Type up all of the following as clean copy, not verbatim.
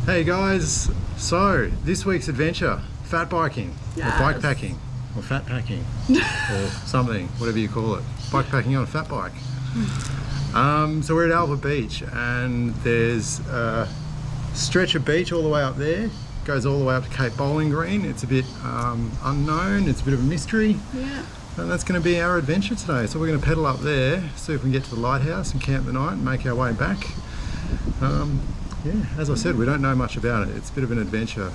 Hey guys, so this week's adventure, fat biking, or bike packing, or fat packing, or something, whatever you call it. Bike packing on a fat bike. So we're at Albert Beach and there's a stretch of beach all the way up there. Goes all the way up to Cape Bowling Green. It's a bit unknown, it's a bit of a mystery. Yeah. And that's going to be our adventure today. So we're going to pedal up there, see if we can get to the lighthouse and camp the night and make our way back. Yeah, as I said, we don't know much about it. It's a bit of an adventure.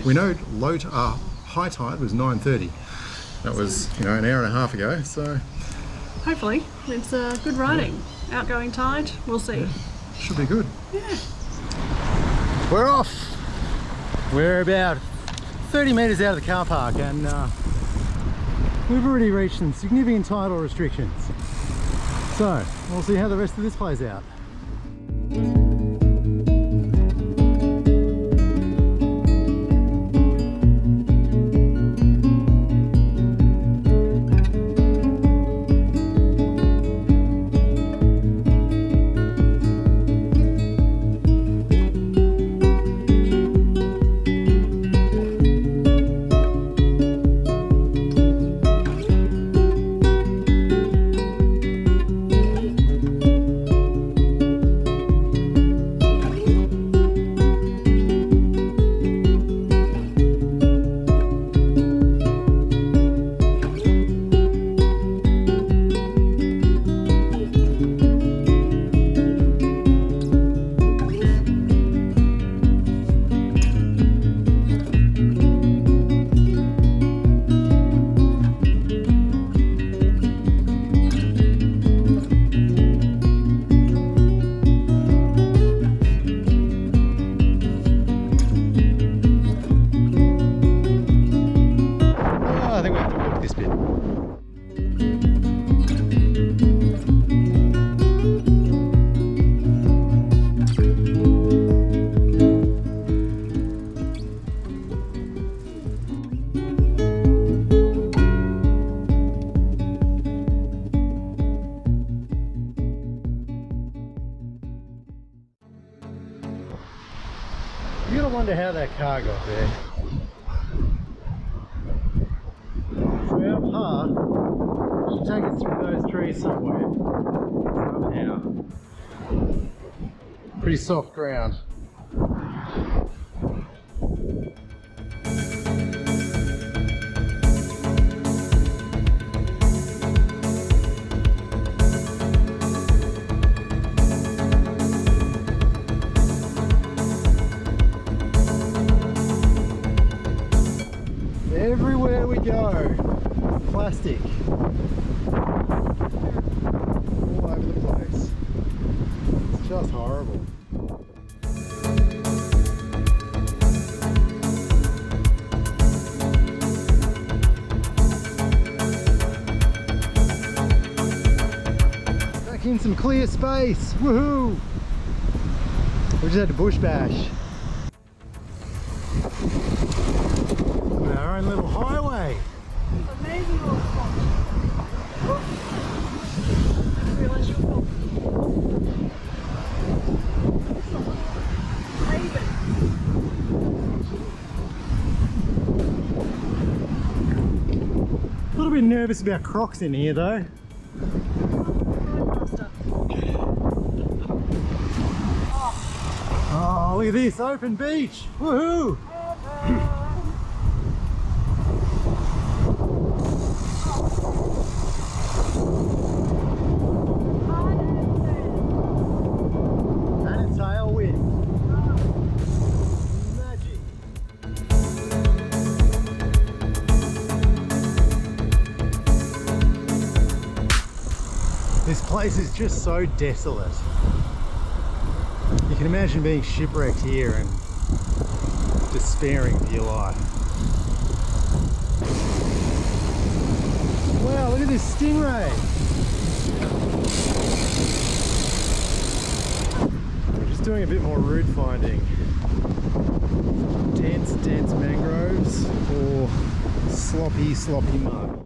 We know high tide was 9:30. That was, an hour and a half ago. So Hopefully, it's good riding. Yeah. Outgoing tide, we'll see. Yeah, should be good. Yeah. We're off. We're about 30 metres out of the car park and we've already reached some significant tidal restrictions. So we'll see how the rest of this plays out. You gotta wonder how that car got there. So our path should take us through those trees somewhere. Somehow. Pretty soft ground. Everywhere we go, plastic all over the place. It's just horrible. Back in some clear space, woohoo! We just had to bush bash. Our own little highway. Amazing little spot. I realised you're cool. A little bit nervous about crocs in here though. Oh, look at this, open beach. Woohoo! This place is just so desolate. You can imagine being shipwrecked here and despairing for your life. Wow, look at this stingray! We're just doing a bit more route finding. Dense mangroves or sloppy mud.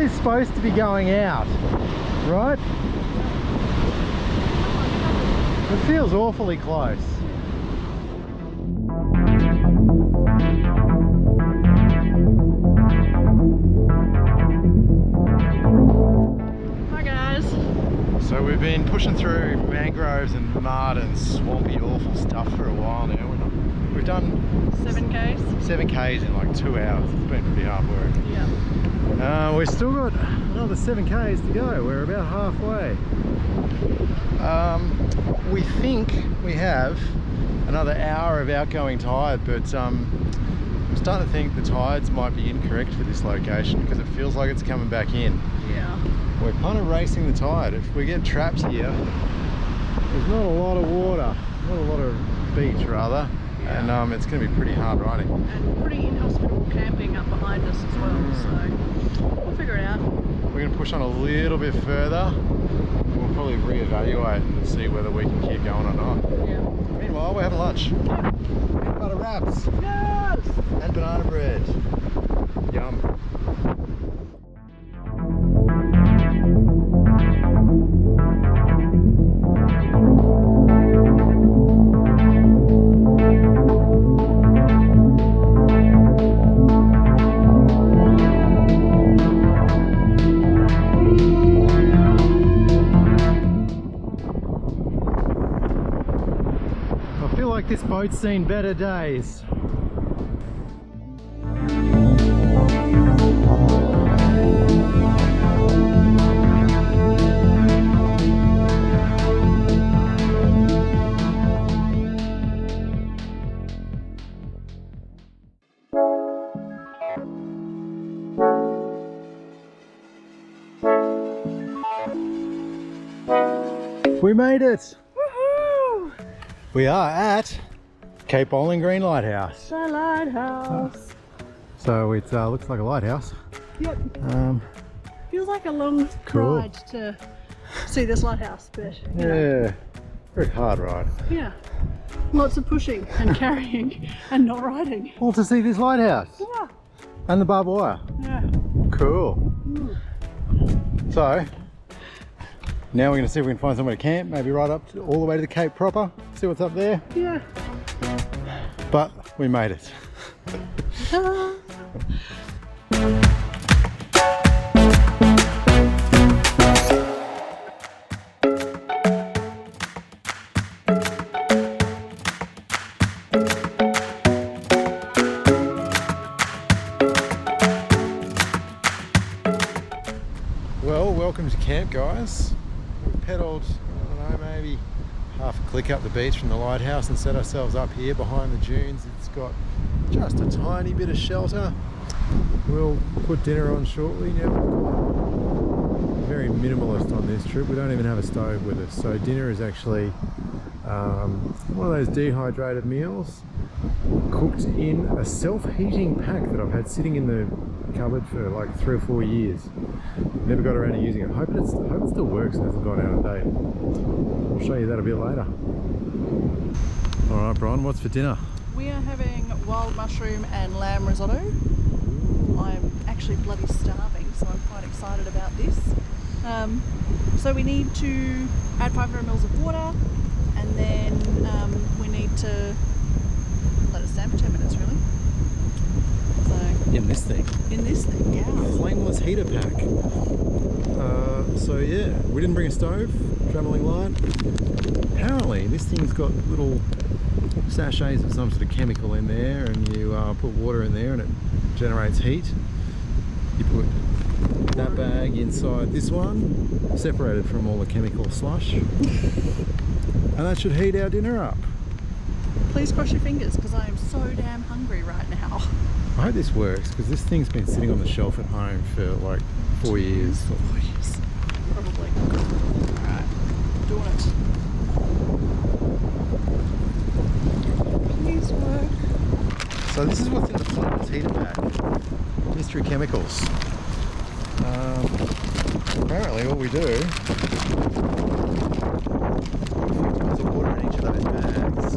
is supposed to be going out, right? It feels awfully close. Hi guys. So we've been pushing through mangroves and mud and swampy awful stuff for a while now. We've done 7Ks? 7Ks in like 2 hours. It's been pretty hard work. Yeah. We've still got another 7Ks to go. We're about halfway. We think we have another hour of outgoing tide, but I'm starting to think the tides might be incorrect for this location because it feels like it's coming back in. Yeah. We're kind of racing the tide. If we get trapped here, there's not a lot of water, not a lot of beach rather, and it's going to be pretty hard riding. And pretty inhospitable camping up behind us as well, so we'll figure it out. We're going to push on a little bit further. We'll probably reevaluate and see whether we can keep going or not. Yeah. Meanwhile, we're having lunch. Peanut butter wraps. Yes! And banana bread. Yum. This boat's seen better days. We made it! Woohoo! We are at Cape Bowling Green Lighthouse. The lighthouse. So it looks like a lighthouse. Yep. Feels like a long Cool. ride to see this lighthouse, but you know, Yeah, very hard ride. yeah, lots of pushing and carrying and not riding. All to see this lighthouse Yeah. and the barbed wire. Yeah. Cool. So now we're going to see if we can find somewhere to camp, maybe right up to, all the way to the Cape proper, see what's up there. Yeah. But we made it. Ta-da. Well, welcome to camp, guys. We've pedalled, I don't know, maybe half a click up the beach from the lighthouse and set ourselves up here behind the dunes. It's got just a tiny bit of shelter. We'll put dinner on shortly. Now we're very minimalist on this trip. We don't even have a stove with us. So dinner is actually one of those dehydrated meals cooked in a self-heating pack that I've had sitting in the cupboard for like 3 or 4 years. Never got around to using it. Hope it still works and hasn't gone out of date. I'll show you that a bit later. Alright, Brian, what's for dinner? We are having wild mushroom and lamb risotto. I'm actually bloody starving, so I'm quite excited about this. So we need to add 500 ml of water, and then we need to let it stand for 10 minutes, really. So In this thing. in this thing, yeah. Flameless heater pack. So yeah, we didn't bring a stove, travelling light. Apparently this thing's got little sachets of some sort of chemical in there, and you put water in there and it generates heat. You put that bag inside this one, separated from all the chemical slush, and that should heat our dinner up. Please cross your fingers, because I am so damn hungry right now. I hope this works, because this thing's been sitting on the shelf at home for like 4 years. 4 years, probably. Alright, doing it. Please work. So this is what's in the flameless heater pack. Mystery chemicals. Apparently what we do, put 50 mils of water in each of those bags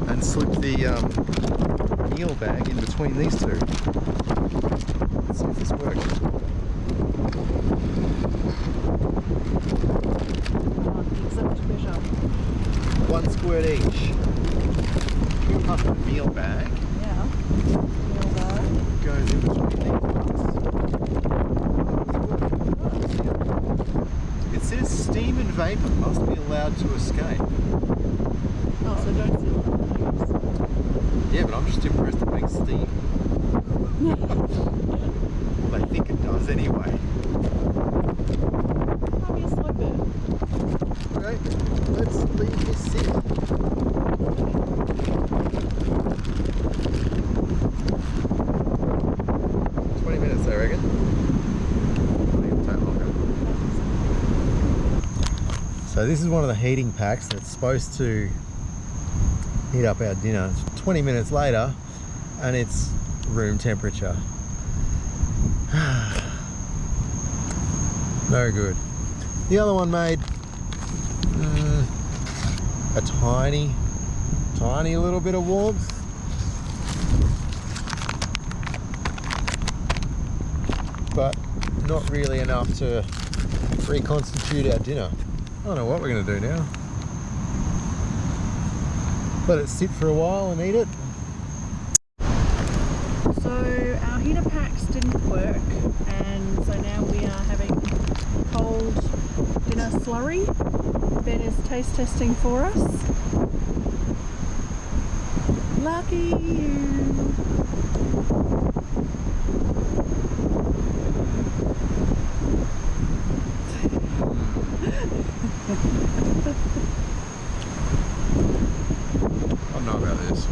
and slip the meal bag in between these two. Let's see if this works. Exact measure. 1 squirt each. You can pump a meal bag. Yeah. Meal bag. Goes in between these ones. It says steam and vapor must be allowed to escape. Oh, so don't seal it. Yeah, but I'm just impressed it makes steam. Well, they think it does anyway. How do you slip it? Okay, let's leave this sit. 20 minutes, I reckon. It'll take longer. So this is one of the heating packs that's supposed to heat up our dinner. It's 20 minutes later and it's room temperature. No good. The other one made a tiny little bit of warmth. But not really enough to reconstitute our dinner. I don't know what we're going to do now. Let it sit for a while and eat it. So our heater packs didn't work, and so now we are having cold dinner slurry. Ben is taste testing for us. Lucky you. I don't know about this.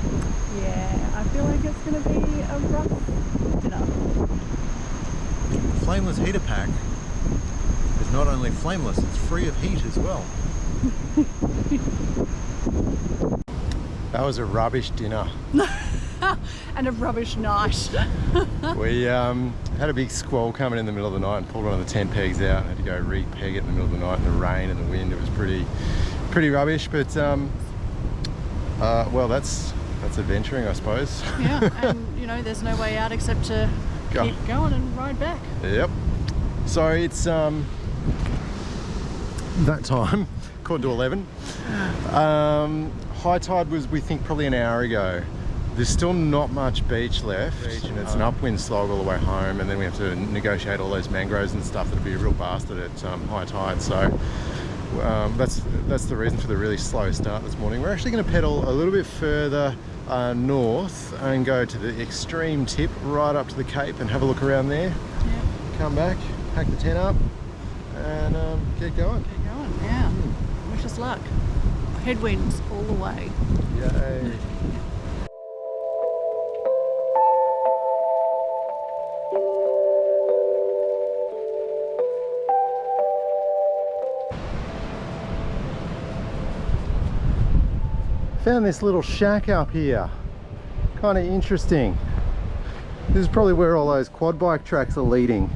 Yeah, I feel like it's going to be a rough dinner. Flameless heater pack is not only flameless, it's free of heat as well. That was a rubbish dinner. And a rubbish night. We had a big squall coming in the middle of the night and pulled one of the tent pegs out and had to go re-peg it in the middle of the night in the rain and the wind. It was pretty rubbish, but well, that's adventuring, I suppose. Yeah, and you know, there's no way out except to keep going and ride back. Yep. So it's that time, quarter to 11. High tide was, we think, probably an hour ago. There's still not much beach left, and it's an upwind slog all the way home, and then we have to negotiate all those mangroves and stuff. That'd be a real bastard at high tide. So that's the reason for the really slow start this morning. We're actually going to pedal a little bit further north and go to the extreme tip right up to the Cape and have a look around there. Yeah. Come back, pack the tent up, and get going. Keep going, yeah. Wish us luck. Headwinds all the way. Yay. Found this little shack up here. Kind of interesting. This is probably where all those quad bike tracks are leading.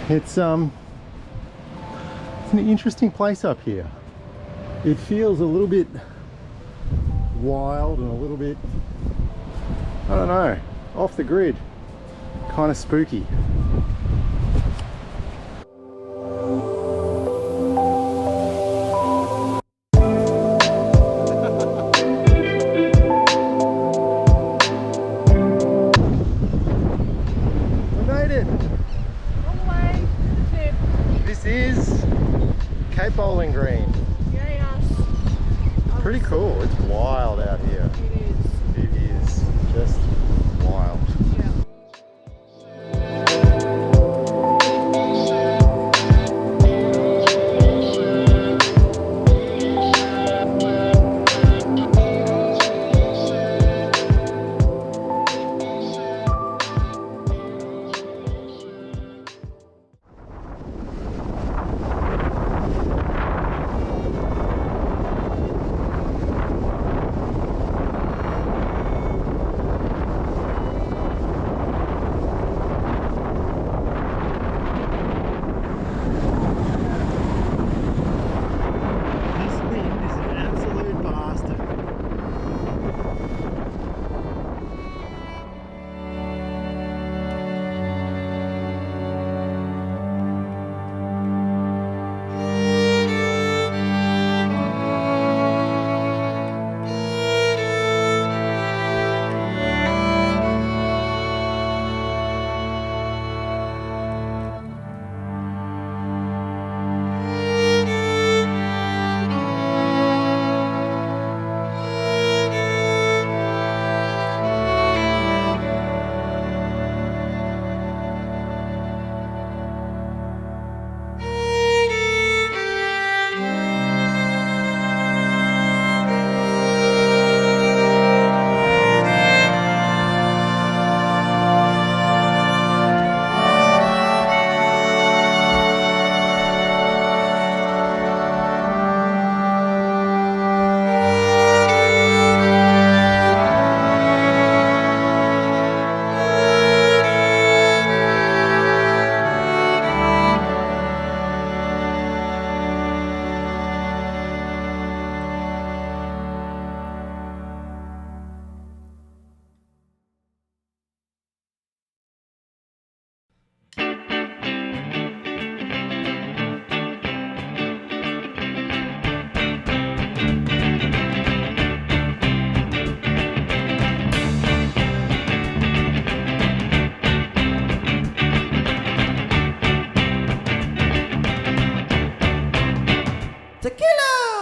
It's an interesting place up here. It feels a little bit wild and a little bit, I don't know, off the grid. Kind of spooky. Bowling Green. Yes. Pretty cool. It's wild out here. It is. It is just wild. Yeah.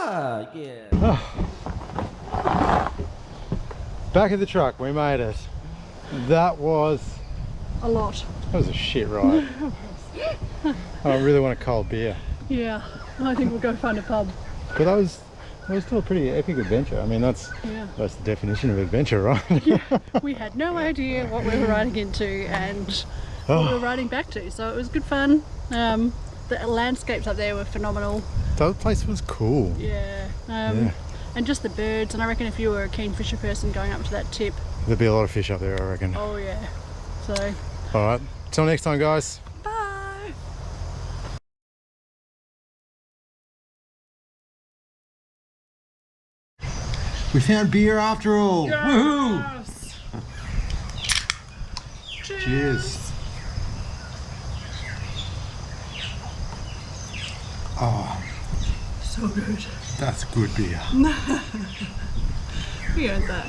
Yeah. Back of the truck, we made it. That was a shit ride. I really want a cold beer. Yeah, I think we'll go find a pub. But that was still a pretty epic adventure. I mean, that's the definition of adventure, right? Yeah, we had no idea what we were riding into and what we were riding back to, so it was good fun. The landscapes up there were phenomenal. That place was cool. Yeah. And just the birds, and I reckon if you were a keen fisher person going up to that tip, There'll be a lot of fish up there, I reckon. oh yeah. So, Alright, till next time, guys. bye! We found beer after all. Woohoo! Yes. Cheers. Oh, So good. that's good beer. We earned that.